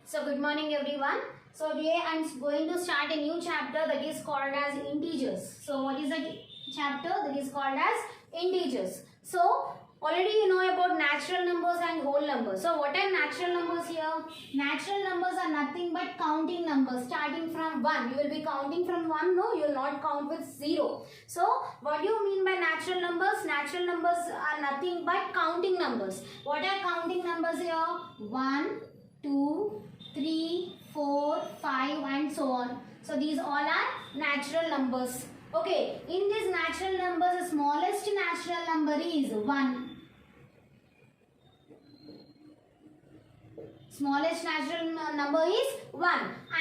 So good morning everyone. So today I am going to start a new chapter that is called as integers. So what is the chapter that is called as integers? So already you know about natural numbers and whole numbers. So what are natural numbers here? Natural numbers are nothing but counting numbers starting from 1. You will be counting from 1, no? You will not count with 0. So what do you mean by natural numbers? Natural numbers are nothing but counting numbers. What are counting numbers here? 1, 2, 3, 4, 5 and so on. So these all are natural numbers. Okay, in these natural numbers, the smallest natural number is 1. Smallest natural number is 1.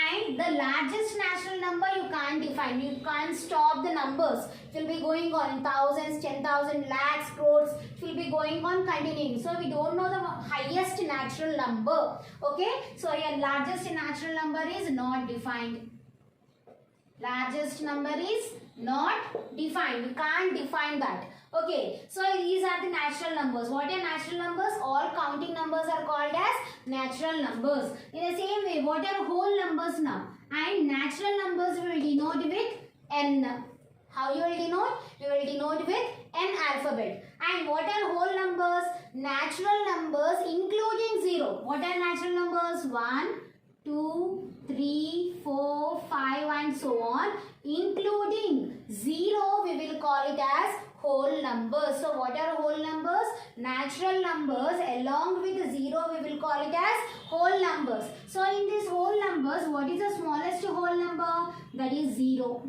And the largest natural number you can't define. You can't stop the numbers. It will be going on in thousands, 10,000, lakhs, crores. It will be going on continuing. So we don't know the highest natural number. Okay. So your largest natural number is not defined. Largest number is not defined. We can't define that. Okay, so these are the natural numbers. What are natural numbers? All counting numbers are called as natural numbers. In the same way, what are whole numbers now? And natural numbers we will denote with N. How you will denote? You will denote with N alphabet. And what are whole numbers? Natural numbers including 0. What are natural numbers? 1, 2, 3, 4, 5 and so on. Including 0 we will call it as whole numbers. So what are whole numbers? Natural numbers along with 0 we will call it as whole numbers. So in these whole numbers, what is the smallest whole number? That is 0.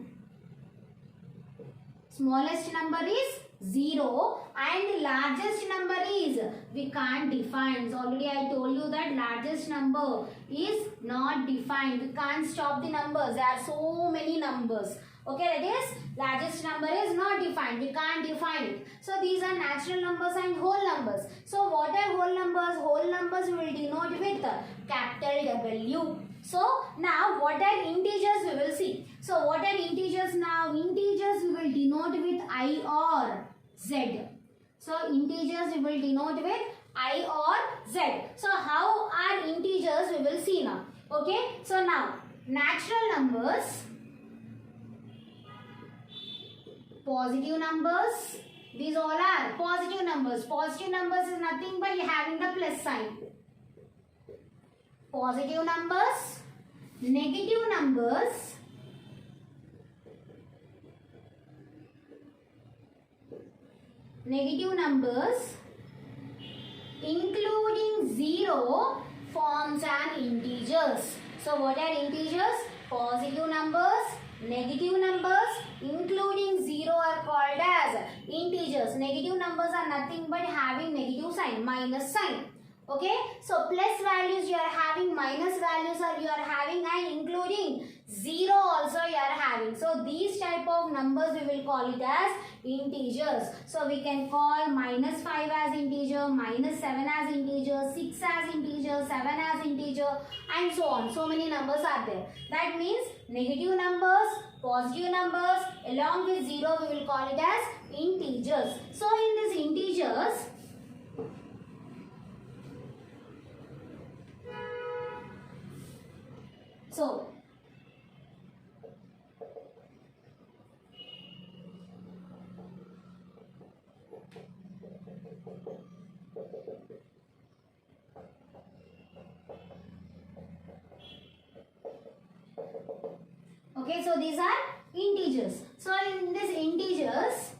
Smallest number is 0 and largest number is, we can't define. So already I told you that largest number is not defined. We can't stop the numbers. There are so many numbers. Okay, that is largest number is not defined. We can't define it. So these are natural numbers and whole numbers. So what are whole numbers? Whole numbers we will denote with capital W. So now what are integers we will see. So what are integers now? Integers we will denote with I or Z. So integers we will denote with I or Z. So how are integers we will see now. Okay. So now natural numbers, positive numbers, these all are positive numbers. Positive numbers is nothing but having the plus sign. Positive numbers, negative numbers, including 0 forms an integers. So what are integers? Positive numbers, negative numbers, including 0 are called as integers. Negative numbers are nothing but having negative sign, minus sign. Okay, so plus values you are having, minus values are you are having, and including 0 also you are having. So these type of numbers we will call it as integers. So we can call minus 5 as integer, minus 7 as integer, 6 as integer, 7 as integer and so on. So many numbers are there. That means negative numbers, positive numbers along with 0 we will call it as integers. So in these integers, so okay, so these are integers. So in these integers,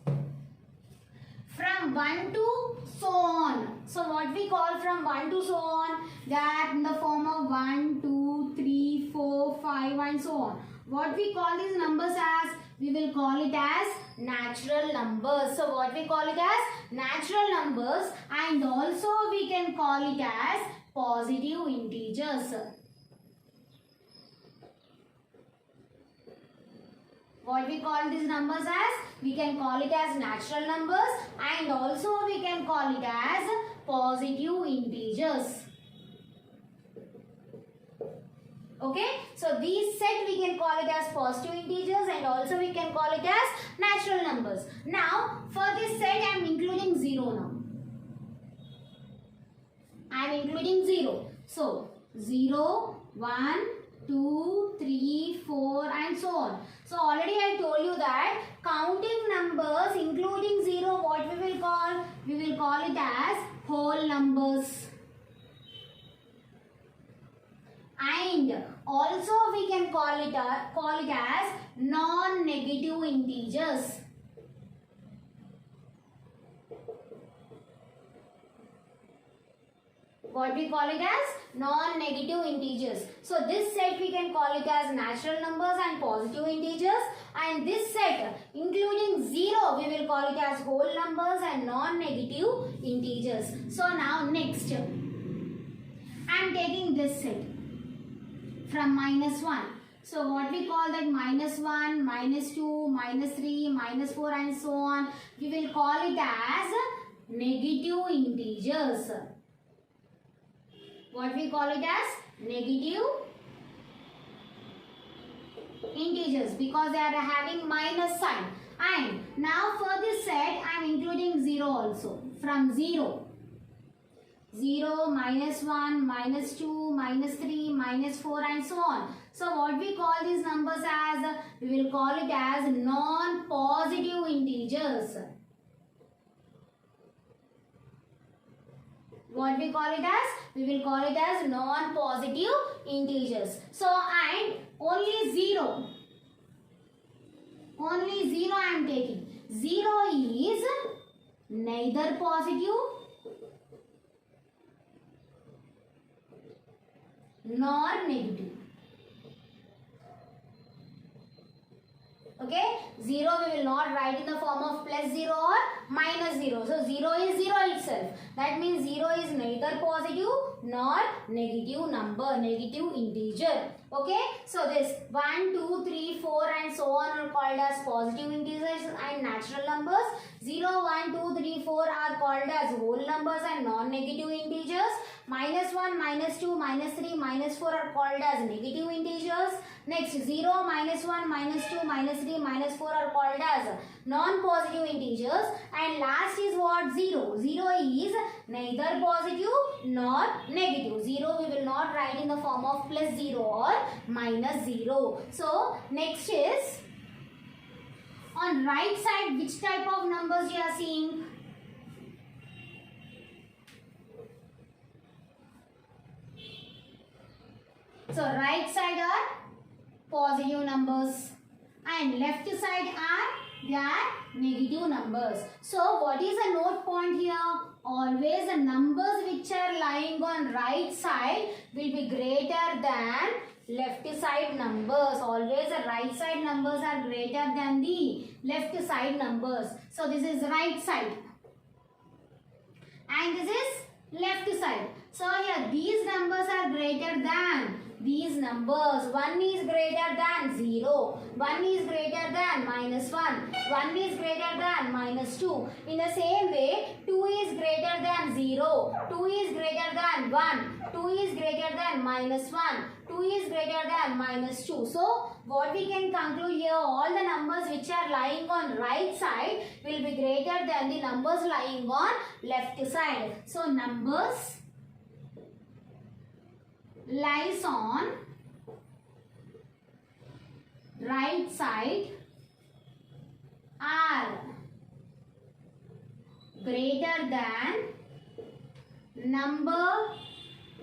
from 1 to so on. So what we call from 1 to so on, that in the form of 1, 2, 3, 4, 5 and so on. What we call these numbers as? We will call it as natural numbers. So what we call it as? Natural numbers, and also we can call it as positive integers. What we call these numbers as? We can call it as natural numbers, and also we can call it as positive integers. Okay, so these set we can call it as positive integers, and also we can call it as natural numbers. Now for this set I am including 0 now. I am including 0. So 0, 1, 2, 3, 4 and so on. So already I told you that counting numbers including 0, what we will call? We will call it as whole numbers. And also we can call it as non-negative integers. What we call it as non-negative integers. So this set we can call it as natural numbers and positive integers, and this set including 0 we will call it as whole numbers and non-negative integers. So now next I am taking this set from -1. So what we call that -1, -2, -3, -4 and so on, we will call it as negative integers. What we call it as negative integers because they are having minus sign. And now for this set I am including 0 also. From 0, 0, -1, -2, -3, -4 and so on. So what we call these numbers as? We will call it as non-positive integers. What we call it as? We will call it as non-positive integers. So and only 0 I am taking. 0 is neither positive nor negative. Okay, 0 we will not write in the form of +0 or -0. So 0 is 0 itself. That means 0 is neither positive nor negative number, negative integer. Okay, so this 1, 2, 3, 4 and so on are called as positive integers and natural numbers. 0, 1, 2, 3, 4 are called as whole numbers and non-negative integers. -1, -2, -3, -4 are called as negative integers. Next 0, -1, -2, -3, -4 are called as non-positive integers. And last is what? 0. 0 is neither positive nor negative. 0 we will not write in the form of +0 or -0. So next is on right side, which type of numbers you are seeing? So right side are positive numbers and left side are their negative numbers. So what is the note point here? Always the numbers which are lying on right side will be greater than left side numbers. Always the right side numbers are greater than the left side numbers. So this is right side and this is left side. So here these numbers are greater than these numbers. 1 is greater than 0, 1 is greater than -1, 1 is greater than -2. In the same way, 2 is greater than 0, 2 is greater than 1, 2 is greater than -1, 2 is greater than -2. So what we can conclude here, all the numbers which are lying on right side will be greater than the numbers lying on left side. So numbers lies on right side are greater than number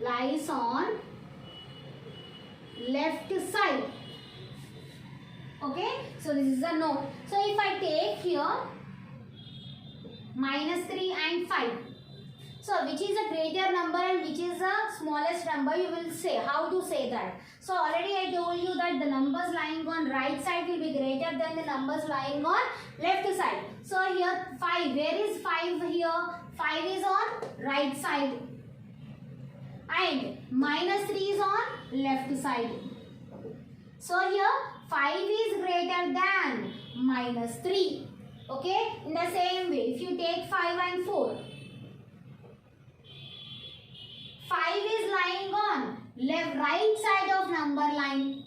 lies on left side. Okay, so this is a note. So if I take here -3 and 5. So which is a greater number and which is the smallest number, you will say. How to say that? So already I told you that the numbers lying on right side will be greater than the numbers lying on left side. So here 5. Where is 5 here? 5 is on right side. And -3 is on left side. So here 5 is greater than -3. Okay? In the same way, if you take 5 and 4. 5 is lying on right side of number line.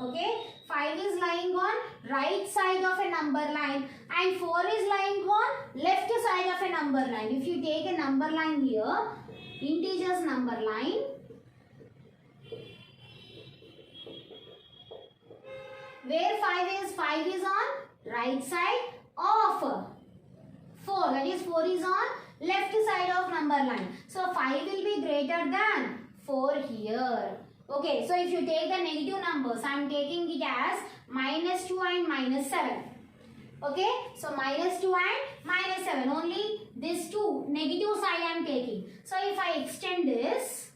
Okay, 5 is lying on right side of a number line and 4 is lying on left side of a number line. If you take a number line here, integers number line, Where 5 is on right side of 4. That is 4 is on left side of number line. So 5 will be greater than 4 here. Okay, so if you take the negative numbers, I am taking it as minus 2 and minus 7. Okay, so minus 2 and minus 7. Only these two negative side I am taking. So if I extend this,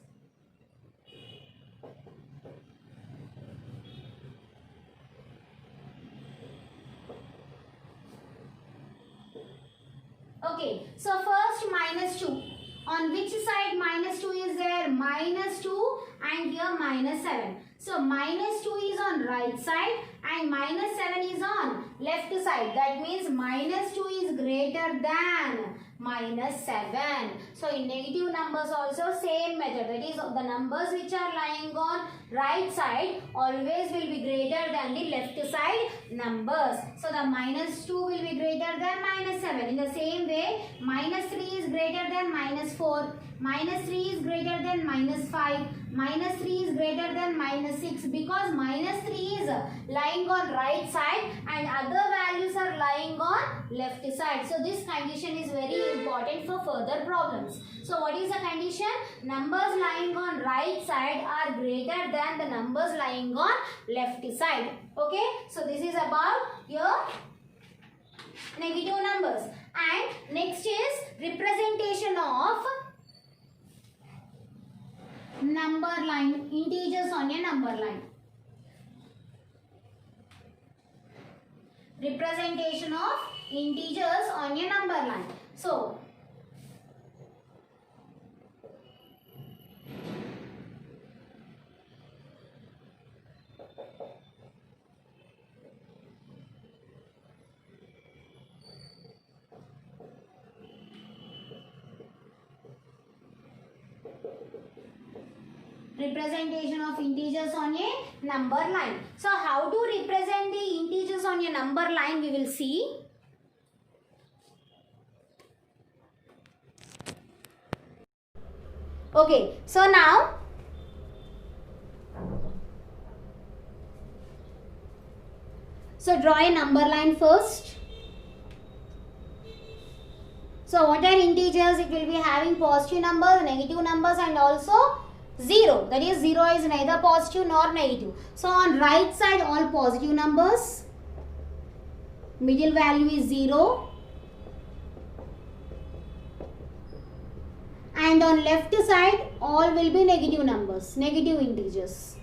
okay, so first minus 2. On which side minus 2 is there? Minus 2 and here minus 7. So minus 2 is on right side and minus 7 is on left side. That means minus 2 is greater than minus 7. So in negative numbers also same method. That is the numbers which are lying on right side always will be greater than the left side numbers. So the minus 2 will be greater than minus 7. In the same way, minus 3 is greater than minus 4. Minus 3 is greater than minus 5. Minus 3 is greater than minus 6 because minus 3 is lying on right side and other values are lying on left side. So this condition is very important for further problems. So what is the condition? Numbers lying on right side are greater than the numbers lying on left side. Okay, so this is about your negative numbers. And next is representation of number line, integers on a number line. Representation of integers on a number line. So representation of integers on a number line. So how to represent the integers on a number line we will see. Okay, so now draw a number line first. So what are integers? It will be having positive numbers, negative numbers and also 0. That is 0 is neither positive nor negative. So on right side all positive numbers. Middle value is 0. And on left side all will be negative numbers, negative integers.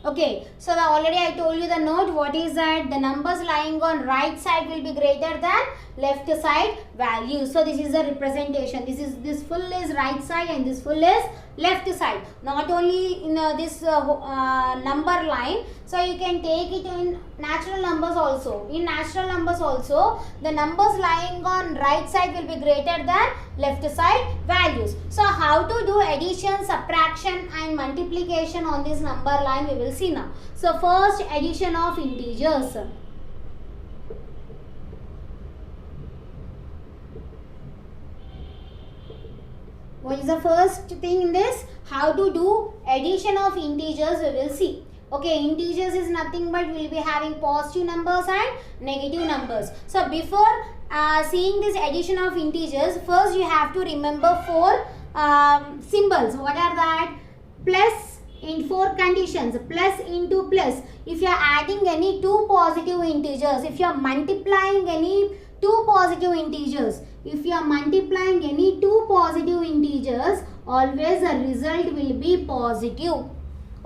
Okay, so already I told you the note. What is that? The numbers lying on right side will be greater than left side value. So this is the representation. This full is right side and this full is left side. Not only in this number line. So you can take it in natural numbers also. In natural numbers also, the numbers lying on right side will be greater than left side values. So how to do addition, subtraction and multiplication on this number line we will see now. So first addition of integers. What is the first thing in this? How to do addition of integers we will see. Okay, integers is nothing but we will be having positive numbers and negative numbers. So before seeing this addition of integers, first you have to remember 4 symbols. What are that? Plus in 4 conditions. Plus into plus. If you are adding any 2 positive integers, if you are multiplying any 2 positive integers, if you are multiplying any 2 positive integers, always the result will be positive.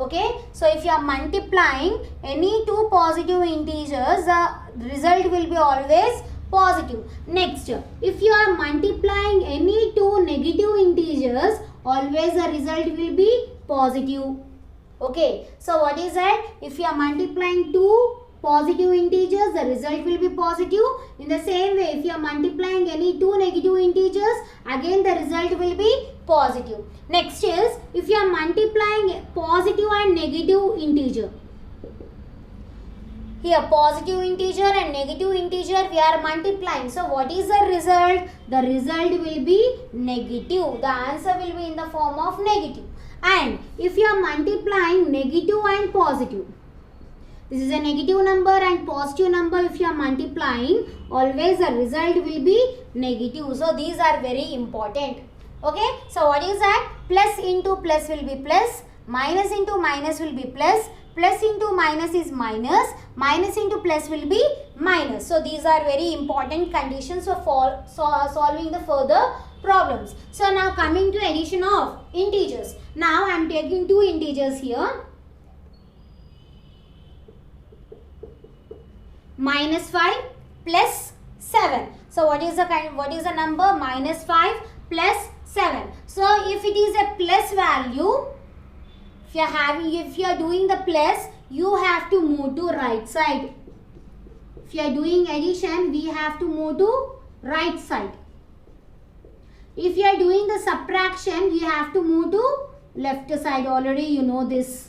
Okay, so if you are multiplying any 2 positive integers, the result will be always positive. Next, if you are multiplying any 2 negative integers, always the result will be positive. Okay, so what is that? If you are multiplying 2 positive integers, the result will be positive. In the same way, if you are multiplying any 2 negative integers, again the result will be positive. Next is, if you are multiplying positive and negative integer. Here positive integer and negative integer we are multiplying. So what is the result? The result will be negative. The answer will be in the form of negative. And if you are multiplying negative and positive, this is a negative number and positive number, if you are multiplying, always the result will be negative. So these are very important. Okay, so what is that? Plus into plus will be plus, minus into minus will be plus, plus into minus is minus, minus into plus will be minus. So these are very important conditions for solving the further problems. So now coming to addition of integers. Now I am taking two integers here. Minus 5 plus 7. So what is the number? Minus 5 plus 7. So if it is a plus value, if you are doing the plus, you have to move to right side. If you are doing addition, we have to move to right side. If you are doing the subtraction, we have to move to left side. Already you know this.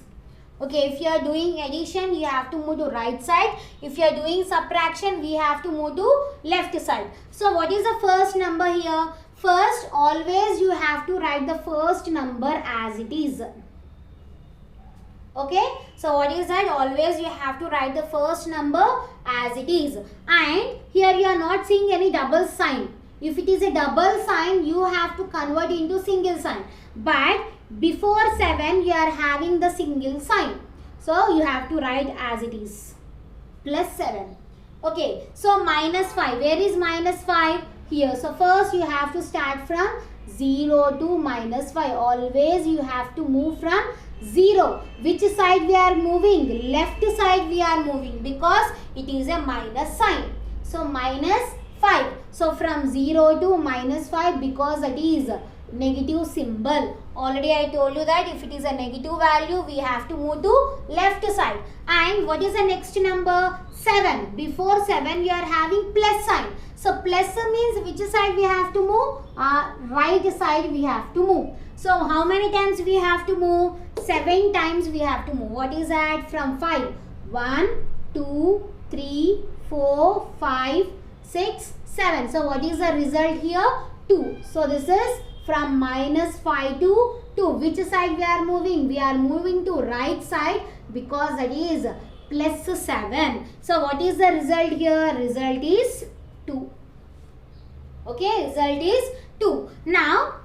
Okay, if you are doing addition, you have to move to right side. If you are doing subtraction, we have to move to left side. So what is the first number here? First, always you have to write the first number as it is. Okay, so what is that? Always you have to write the first number as it is. And here you are not seeing any double sign. If it is a double sign, you have to convert into single sign. But before 7, you are having the single sign. So you have to write as it is. Plus 7. Okay, so minus 5. Where is minus 5? Here. So first you have to start from 0 to minus 5. Always you have to move from 0. Which side we are moving? Left side we are moving because it is a minus sign. So minus 5. So from 0 to minus 5 because it is negative symbol. Already I told you that if it is a negative value, we have to move to left side. And what is the next number? 7. Before 7, you are having plus sign. So plus means which side we have to move? Right side we have to move. So how many times we have to move? 7 times we have to move. What is that? From 5. 1, 2, 3, 4, 5, 6, 7. So what is the result here? 2. So this is from minus 5 to 2. Which side we are moving? We are moving to right side because that is plus 7. So what is the result here? Result is 2. Okay, result is 2. Now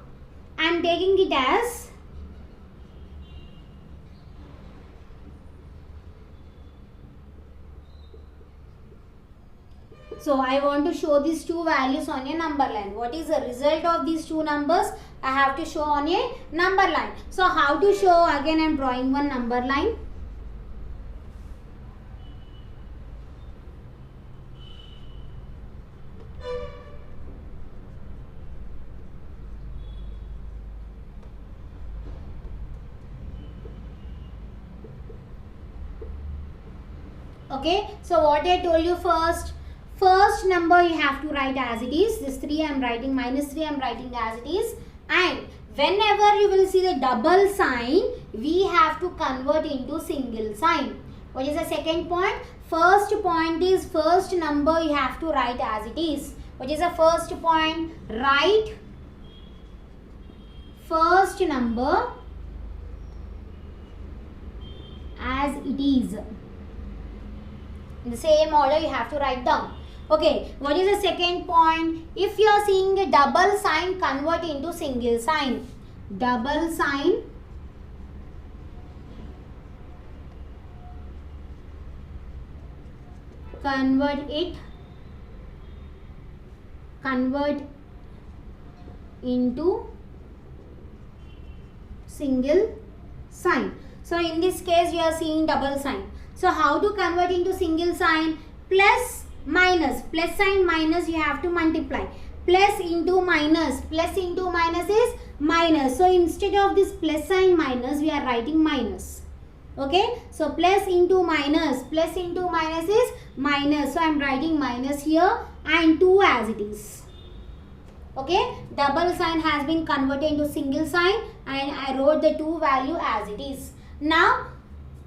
I am taking it as so I want to show these two values on a number line. What is the result of these two numbers? I have to show on a number line. So how to show? Again I am drawing one number line. Okay, so what I told you first number you have to write as it is. This 3 I am writing, minus 3 I am writing as it is. And whenever you will see the double sign, we have to convert into single sign. What is the second point? First point is first number you have to write as it is. What is the first point? Write first number as it is. In the same order you have to write down. Okay, what is the second point? If you are seeing a double sign, convert into single sign. Double sign convert into single sign. So in this case you are seeing double sign. So how to convert into single sign? Plus minus, plus sign minus you have to multiply. Plus into minus is minus. So instead of this plus sign minus, we are writing minus. Okay, so plus into minus is minus. So I am writing minus here and 2 as it is. Okay, double sign has been converted into single sign and I wrote the 2 value as it is. Now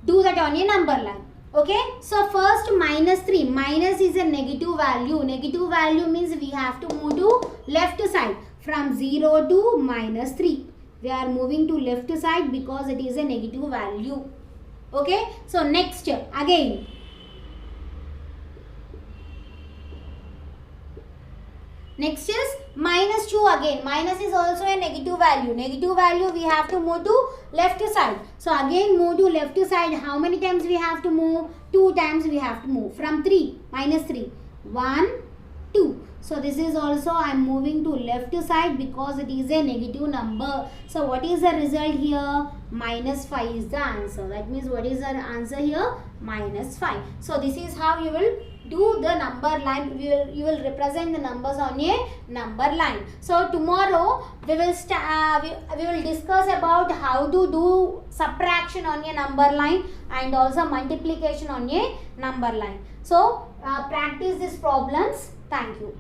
do that on a number line. Okay, so first minus 3. Minus is a negative value. Negative value means we have to move to left side from 0 to minus 3. We are moving to left side because it is a negative value. Okay, so next again. Next is minus 2 again. Minus is also a negative value. Negative value we have to move to left side. So again move to left side. How many times we have to move? 2 times we have to move. From 3, minus 3. 1, 2. So this is also I am moving to left side because it is a negative number. So what is the result here? Minus 5 is the answer. That means what is the answer here? Minus 5. So this is how you will do the number line. You will represent the numbers on a number line. So tomorrow we will we will discuss about how to do subtraction on a number line and also multiplication on a number line. So practice these problems. Thank you.